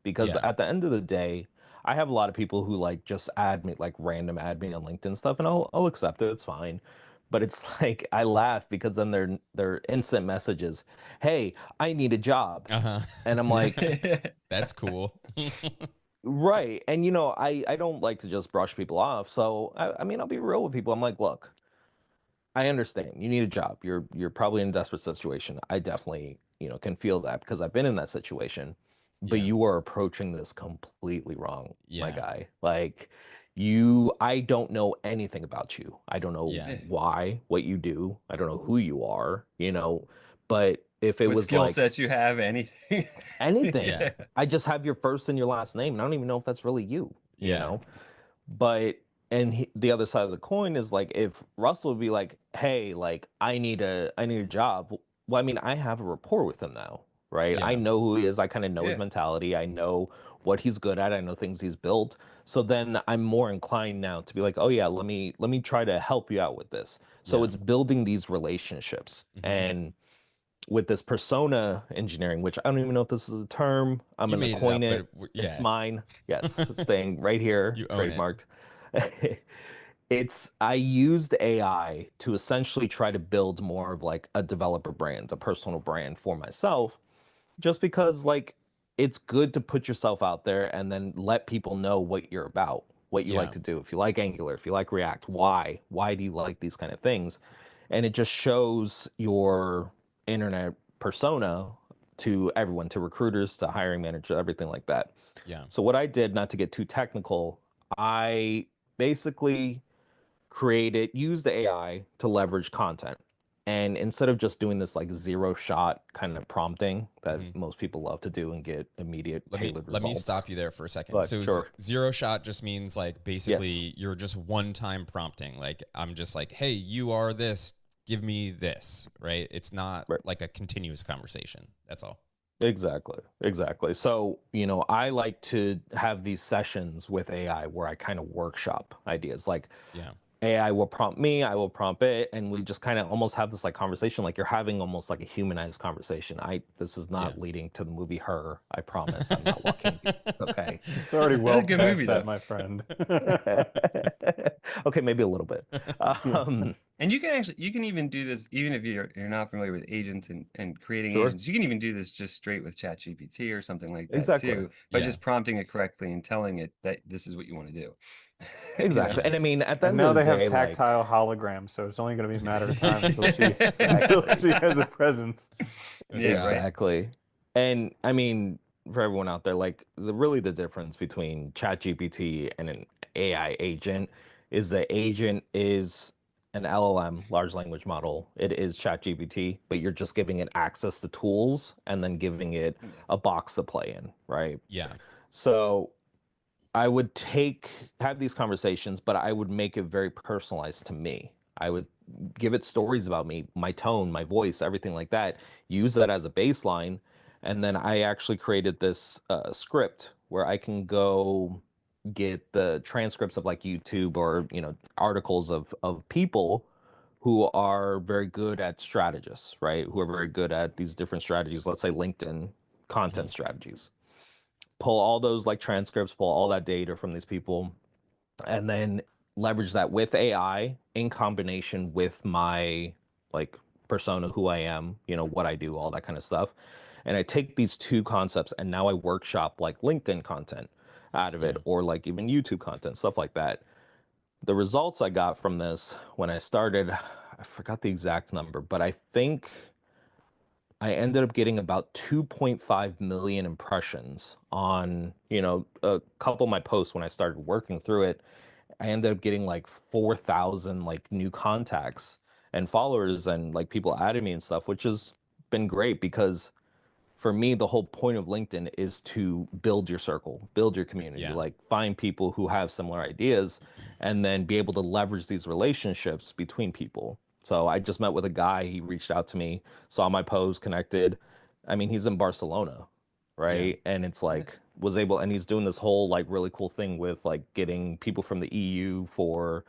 because Yeah. at the end of the day, I have a lot of people who like just add me, like random add me on LinkedIn stuff, and I'll accept it. It's fine. But it's like I laugh because then they're instant messages. Hey, I need a job. Uh-huh. And I'm like, That's cool. right. And I don't like to just brush people off. So I mean, I'll be real with people. I'm like, look, I understand. You need a job. You're probably in a desperate situation. I definitely, can feel that because I've been in that situation. But Yeah. you are approaching this completely wrong, my Yeah. guy. Like I don't know anything about you. I don't know Yeah. Yeah. why, what you do. I don't know who you are. But if it What was skill like sets you have, anything. anything, Yeah. Yeah. I just have your first and your last name, and I don't even know if that's really you, you Yeah. know? But the other side of the coin is like if Russell would be like, "Hey, like I need a job." Well, I mean, I have a rapport with him now, right? I Yeah. know who he is. I kind of know his Yeah. mentality. I know what he's good at. I know things he's built. So then I'm more inclined now to be like, "Oh yeah, let me try to help you out with this." So Yeah. it's building these relationships. Hmm. And with this persona engineering, which I don't even know if this is a term. I'm You gonna made it coin up, but it. It's yeah, mine. Yes, it's staying right here, you own it. trademarked. I used AI to essentially try to build more of like a developer brand, a personal brand for myself, just because like it's good to put yourself out there and then let people know what you're about, what you like Yeah. to do. If you like Angular, if you like React, why do you like these kind of things? And it just shows your internet persona to everyone, to recruiters, to hiring managers, everything like that. Yeah. So what I did, not to get too technical, I basically use the AI to leverage content. And instead of just doing this like zero shot kind of prompting that Hmm. most people love to do and get immediate let me tailored let me results. stop you there for a second. But So sure. zero shot just means like Yes. basically you're just one time prompting. Like I'm just like, hey, you are this. Give me this, right? It's not Right. like a continuous conversation. That's all. Exactly. Exactly. So, I like to have these sessions with AI where I kind of workshop ideas. Like Yeah. AI will prompt me, I will prompt it, and we just kind of almost have this like conversation, like you're having almost like a humanized conversation. This is Yeah. not leading to the movie Her. I promise. I'm not walking you. Okay. It's already That's a well good movie past though. that, my friend. Okay, maybe a little bit. Yeah. And you can even do this even if you're not familiar with agents and creating Sure. agents. You can even do this just straight with ChatGPT or something like that Exactly. too, by Yeah. just prompting it correctly and telling it that this is what you want to do. You know? Exactly. Yeah. And I mean, at the And end of now the they have day, like, tactile holograms, so it's only going to be a matter of time until exactly. she has a presence. That's Yeah, right. awesome. Exactly. And I mean, for everyone out there, like the difference between ChatGPT and an AI agent is the agent is an LLM, large language model. It is ChatGPT, but you're just giving it access to tools and then giving it Yeah. a box to play in, right? Yeah. So I would have these conversations, but I would make it very personalized to me. I would give it stories about me, my tone, my voice, everything like that. Use that as a baseline, and then I actually created this script where I can go get the transcripts of like YouTube or articles of people who are very good at strategists, right? Who are very good at these different strategies. Let's say LinkedIn Hmm. content strategies, pull all those like transcripts, pull all that data from these people, and then leverage that with AI in combination with my like persona, who I am, what I do, all that kind of stuff. And I take these two concepts and now I workshop like LinkedIn content out of it Yeah. or like even YouTube content, stuff like that. The results I got from this when I started, I forgot the exact number, but I think I ended up getting about 2.5 million impressions on, a couple of my posts when I started working through it. I ended up getting like 4,000 like new contacts and followers and like people adding me and stuff, which has been great because for me, the whole point of LinkedIn is to build your circle, build your community, Yeah. like find people who have similar ideas and then be able to leverage these relationships between people. So I just met with a guy, he reached out to me, saw my post, connected. I mean, he's in Barcelona, Yeah. right? And it's like was able and he's doing this whole like really cool thing with like getting people from the EU for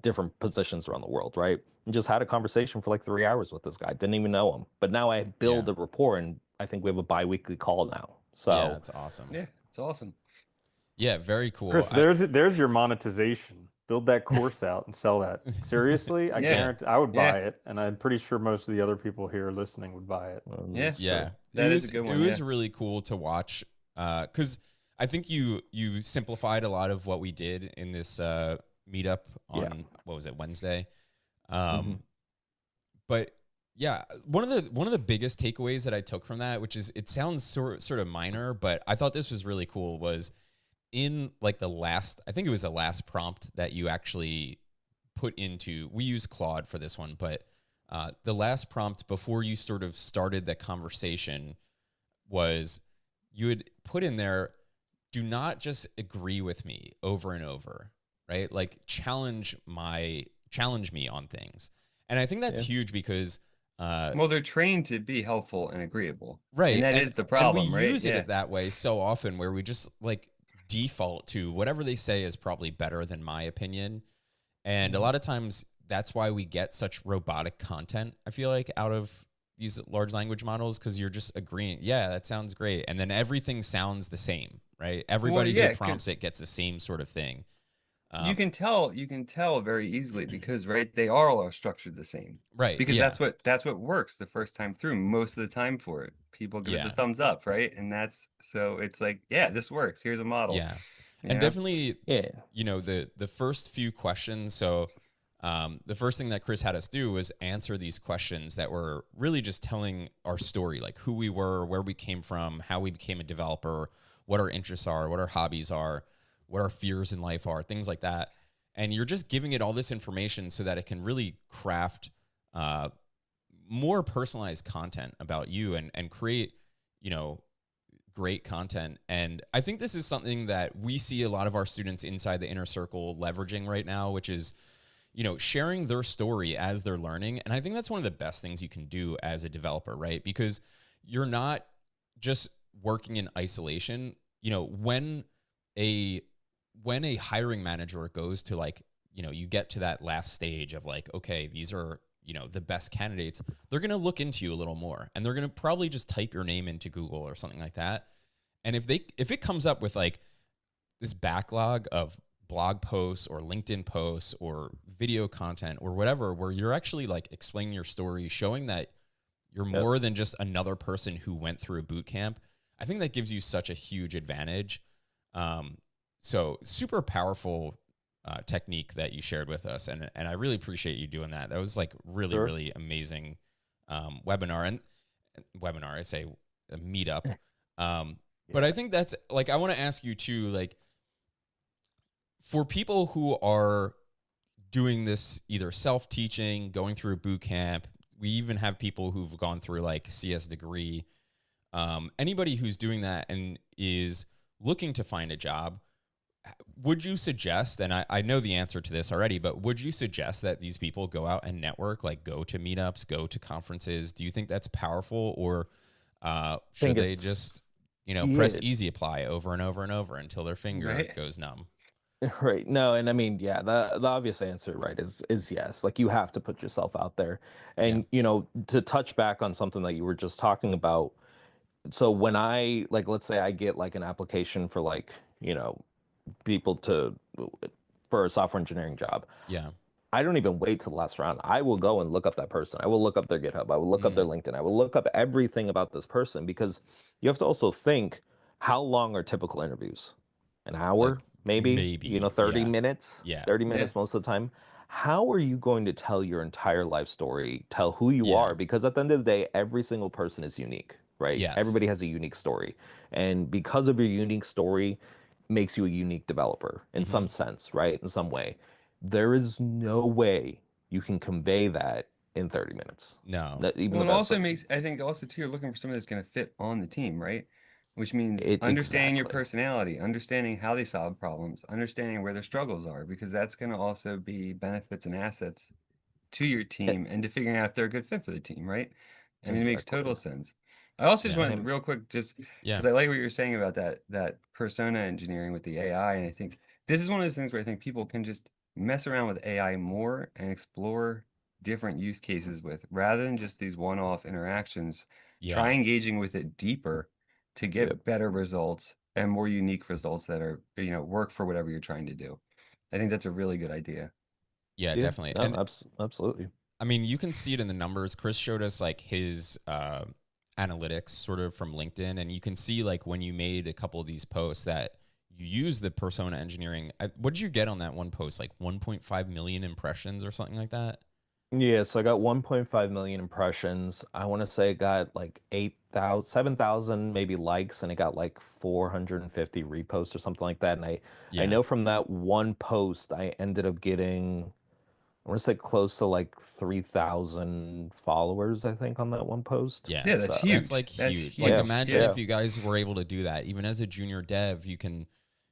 different positions around the world, right? And just had a conversation for like 3 hours with this guy. Didn't even know him, but now I build Yeah. a rapport, and I think we have a bi-weekly call now. Yeah, So it's awesome. Yeah, it's awesome. Yeah, very cool. Chris, there's your monetization. Build that course out and sell that. Seriously, I Yeah. guarantee I would Yeah. buy it, and I'm pretty sure most of the other people here listening would buy it. Yeah. that's Yeah, true. That is a good one, It was yeah. really cool to watch because I think you simplified a lot of what we did in this meetup Yeah. on what was it, Wednesday. Mhm. But yeah, one of the biggest takeaways that I took from that, which is it sounds sort of minor, but I thought this was really cool, was in like I think it was the last prompt that you actually put into. We use Claude for this one, but the last prompt before you sort of started the conversation was you had put in there, do not just agree with me over and over, right? Like challenge me on things. And I think that's Yeah. huge because Well, they're trained to be helpful and agreeable. right. And that is the And we problem, right? use Yeah. it that way so often where we just like default to whatever they say is probably better than my opinion. And a lot of times that's why we get such robotic content, I feel like, out of these large language models, because you're just agreeing, yeah, that sounds great. And then everything sounds the same, right? Everybody yeah, who prompts it gets the same sort of thing. You can tell very easily because they are all structured the same. Right. Because Yeah. that's what works the first time through most of the time for it. People give it the Yeah. thumbs up, right? And so it's like, yeah, this works. Here's a model. Yeah. You And know? definitely, Yeah. you know, the first few questions. So the first thing that Chris had us do was answer these questions that were really just telling our story, like who we were, where we came from, how we became a developer, what our interests are, what our hobbies are, what our fears in life are, things like that. And you're just giving it all this information so that it can really craft more personalized content about you and create, you know, great content. And I think this is something that we see a lot of our students inside the inner circle leveraging right now, which is, you know, sharing their story as they're learning. And I think that's one of the best things you can do as a developer, right? Because you're not just working in isolation. You know, when a hiring manager goes to, like, you know, you get to that last stage of like, okay, these are, you know, the best candidates, they're going to look into you a little more, and they're going to probably just type your name into Google or something like that. And if it comes up with like this backlog of blog posts or LinkedIn posts or video content or whatever, where you're actually like explaining your story, showing that you're more than just another person who went through a boot camp, I think that gives you such a huge advantage. So super powerful technique that you shared with us. And I really appreciate you doing that. That was like really, Sure. really amazing webinar and webinar, I say a meetup. But I think that's like, I want to ask you too, like for people who are doing this, either self-teaching, going through a boot camp, we even have people who've gone through like CS degree, anybody who's doing that and is looking to find a job, would you suggest, and I know the answer to this already, but would you suggest that these people go out and network, like go to meetups, go to conferences? Do you think that's powerful, or should they just, you know, press easy apply over and over and over until their finger goes numb? Right. No, and I mean, yeah, the obvious answer, right, is yes. Like you have to put yourself out there. And you know, to touch back on something that you were just talking about. So when I like, let's say I get like an application for like, you know, people for a software engineering job. Yeah. I don't even wait till the last round. I will go and look up that person. I will look up their GitHub. I will look up their LinkedIn. I will look up everything about this person, because you have to also think, how long are typical interviews? An hour, Like, maybe, you know, 30 yeah. minutes, Yeah. 30 minutes most of the time. How are you going to tell your entire life story, tell who you are? Because at the end of the day, every single person is unique, right? Yes. Everybody has a unique story. And because of your unique story, makes you a unique developer in some sense, right? In some way. There is no way you can convey that in 30 minutes. No. Even Well, the it best. also makes, I think also too, you're looking for somebody that's going to fit on the team, right? Which means It understanding your exactly. personality, understanding how they solve problems, understanding where their struggles are, because that's going to also be benefits and assets to your team and to figuring out if they're a good fit for the team, right? I mean, it makes total sense. I also just Yeah. wanted real quick, just Yeah. because I like what you're saying about that persona engineering with the AI, and I think this is one of those things where I think people can just mess around with AI more and explore different use cases with, rather than just these one-off interactions. Yeah. Try engaging with it deeper to get Yep. better results and more unique results that are, work for whatever you're trying to do. I think that's a really good idea. Yeah, Yeah. definitely. No, And absolutely. I mean, you can see it in the numbers. Chris showed us like his analytics sort of from LinkedIn, and you can see like when you made a couple of these posts that you use the persona engineering. What did you get on that one post? Like 1.5 million impressions or something like that? Yeah, so I got 1.5 million impressions. I want to say it got like 8,000, 7,000 maybe likes, and it got like 450 reposts or something like that. And I Yeah. know from that one post, I ended up getting, I want to say close to like 3,000 followers, I think, on that one post. Yeah. Yeah, that's So, That's huge. like That's huge. Like yeah, huge. imagine Yeah. if you guys were able to do that. Even as a junior dev, you can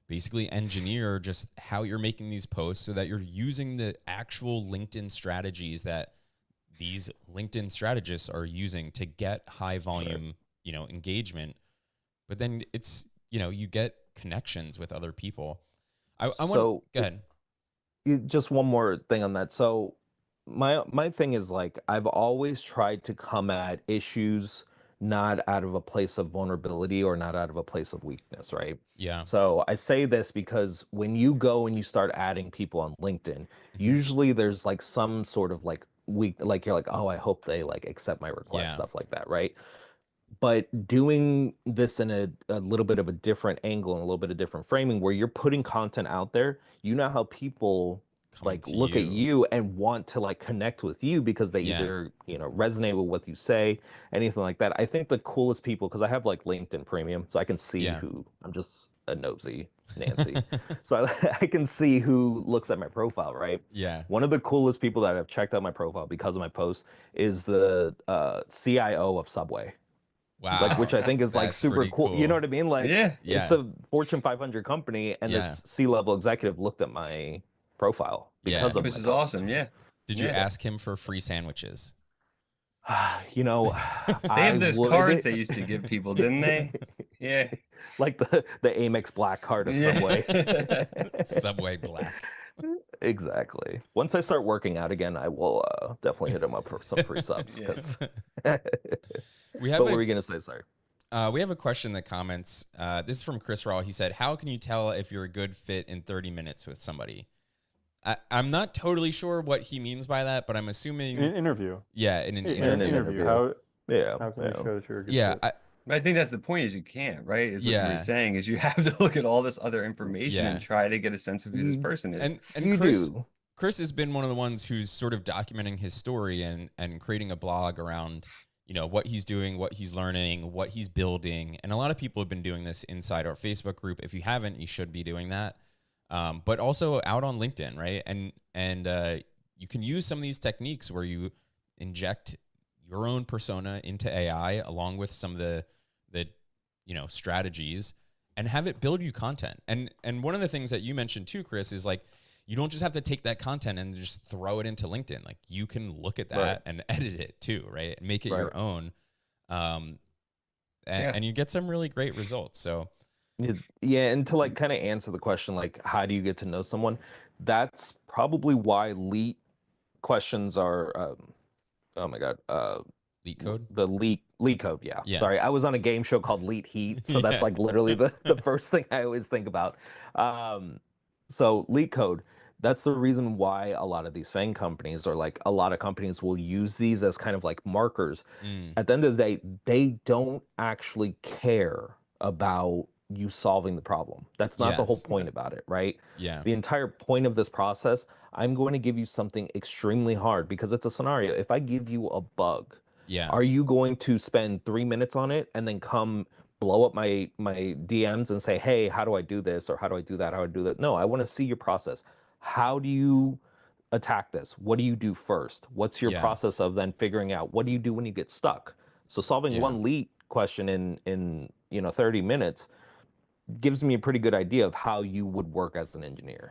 basically engineer just how you're making these posts so that you're using the actual LinkedIn strategies that these LinkedIn strategists are using to get high volume, engagement. But then it's, you get connections with other people. I want, so go ahead. just one more thing on that. So my thing is like I've always tried to come at issues not out of a place of vulnerability or not out of a place of weakness, right? Yeah. So I say this because when you go and you start adding people on LinkedIn, Mhm. usually there's like some sort of like weak, like you're like, oh, I hope they like accept my request, Yeah. stuff like that, right? But doing this in a little bit of a different angle and a little bit of different framing where you're putting content out there, you know how people Coming like to look at you. you and want to like connect with you because they Yeah. either, resonate with what you say, anything like that. I think the coolest people, because I have like LinkedIn Premium, so I can see Yeah. who I'm just a nosy Nancy. So I can see who looks at my profile, right? Yeah. One of the coolest people that have checked out my profile because of my posts is the CIO of Subway, like, which I Wow. think is like That's super pretty cool. You know cool. what I mean? Like Yeah. it's Yeah. a Fortune 500 company, and Yeah. this C-level executive looked at my profile Yeah. because of Which my is post. awesome. Yeah. Did you Yeah. ask him for free sandwiches? You know, They I have those cards would they used to give people, didn't they? Yeah. like the Amex Black card of Subway. Yeah. Subway Black. Exactly. Once I start working out again, I will definitely hit him up for some free subs. Yeah. Because, We but have what a were you gonna say? Sorry. we have a question in the comments. This is from Chris Rawl. He said, "How can you tell if you're a good fit in 30 minutes with somebody?" I'm not totally sure what he means by that, but I'm assuming, An interview. yeah, in an In In an an interview. interview. Yeah. How can you show that you're a good Yeah, fit? But I think that's the point is you can't, right? Is what you were yeah, saying is you have to look at all this other information and yeah. try to get a sense of who this You, person is. And you Chris do. Chris has been one of the ones who's sort of documenting his story and creating a blog around, what he's doing, what he's learning, what he's building. And a lot of people have been doing this inside our Facebook group. If you haven't, you should be doing that. But also out on LinkedIn, right? And you can use some of these techniques where you inject your own persona into AI along with some of the strategies and have it build you content. And one of the things that you mentioned too, Chris, is like you don't just have to take that content and just throw it into LinkedIn. Like you can look at that Right. and edit it too, right? And make it Right. your own. Yeah. And you get some really great results. So Yeah, and to like kind of answer the question, like, how do you get to know someone? That's probably why leak questions are, oh my God, Leak Code. the leak code. Yeah, Yeah. sorry, I was on a game show called Leet Heat, so that's Yeah. like literally the first thing I always think about. So leak code. That's the reason why a lot of these FANG companies or like a lot of companies will use these as kind of like markers. Mm, At the end of the day, they don't actually care about you solving the problem. That's not the whole yes. point about it, right? Yeah. The entire point of this process, I'm going to give you something extremely hard because it's a scenario. If I give you a bug, Yeah. are you going to spend 3 minutes on it and then come blow up my DMs and say, hey, how do I do this? Or how do I do that? How do I do that? No, I want to see your process. How do you attack this? What do you do first? What's your Yeah. process of then figuring out what do you do when you get stuck? So solving Yeah. one leak question in 30 minutes gives me a pretty good idea of how you would work as an engineer.